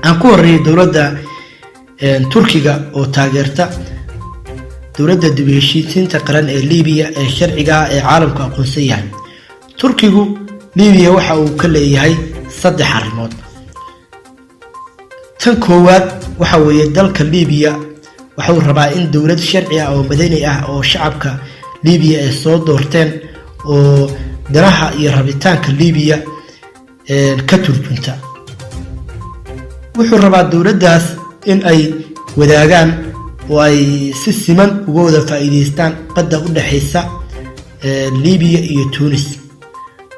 aan ku horreeyay dowladda Turkiga oo taageerta dowladda dib u heshiisiinta qaran ee Liibiya ee sharciga ah ee caalamka aqoonsan yahay. Turkigu Liibiya waxa uu ka leeyahay 3 arrimood. tan koowaad waxa weeye dalka Liibiya waxa uu rabaa in dowlad sharci ah oo madani ah oo shacabka Liibiya ay soo doorteen oo danaha iyo rabitaanka Liibiya ka turjunta. wuxuu rabaa dowladdaas in ay wadaagaan oo ay si siman uga wada faa'iideystaan badda u dhaxaysa Liibiya iyo Tunis.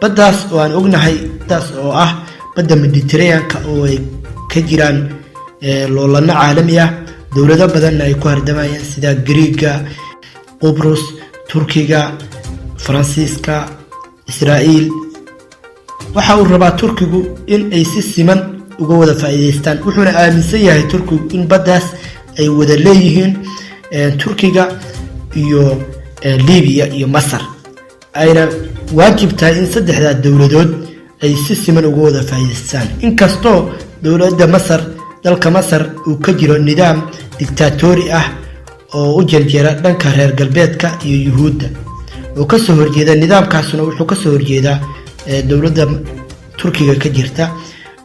baddaas oo aan ognahay taas oo ah badda Mediterranean-ka oo ay ka jiraan loolana caalami ah dowlado badan ay ku hardamayaan sida Greega, Qobrus, Turkiga, Faransiiska, Israa'iil. waxa uu rabaa Turkigu in ay si siman uga wada faa'iideystaan. wuxuuna aaminsan yahay Turkigu in baddaas ay wada leeyihiin Turkiga iyo Liibiya iyo Masar. ayna waajib tahay in saddexda dowladood ay si siman uga wada faa'iideystaan. inkastoo dowladda Masar dalka Masar uu ka jiro nidaam dictatori ah oo u janjeera dhanka reer galbeedka iyo Yuhuudda oo ka soo horjeeda nidaamkaasuna wuxuu ka soo horjeedaa dowladda Turkiga ka jirta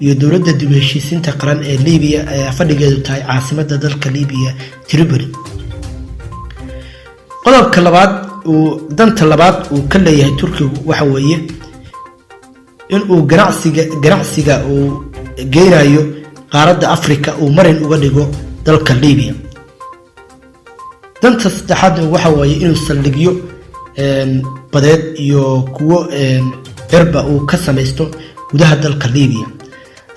iyo dowladda dib u heshiisiinta qaran ee Liibiya ee fadhigeedu tahay caasimadda dalka Liibiya Tripoli. qodobka labaad danta labaad uu ka leeyahay Turkigu waxa weeye in uu ganacsiga uu geynayo qaaradda Afrika uu marin uga dhigo dalka Liibiya. danta saddexaad waxa weeye inuu saldhigyo badeed iyo kuwo cirba uu ka samaysto gudaha dalka Liibiya.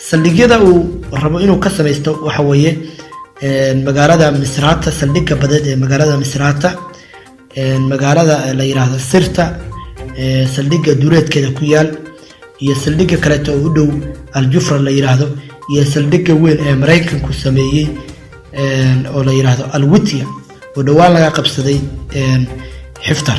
saldhigyada uu rabo inuu ka samaysto waxa weeye magaalada Misrata, saldhigga badeed ee magaalada Misrata, magaalada la yiraahdo Sirta, saldhigga duureedkeeda ku yaal, iyo saldhigga kale oo u dhow Al-Jufra la yiraahdo, iyo saldhigga weyn ee Mareykanku sameeyay oo la yiraahdo Al-Witya oo dhawaan laga qabsaday Xiftar.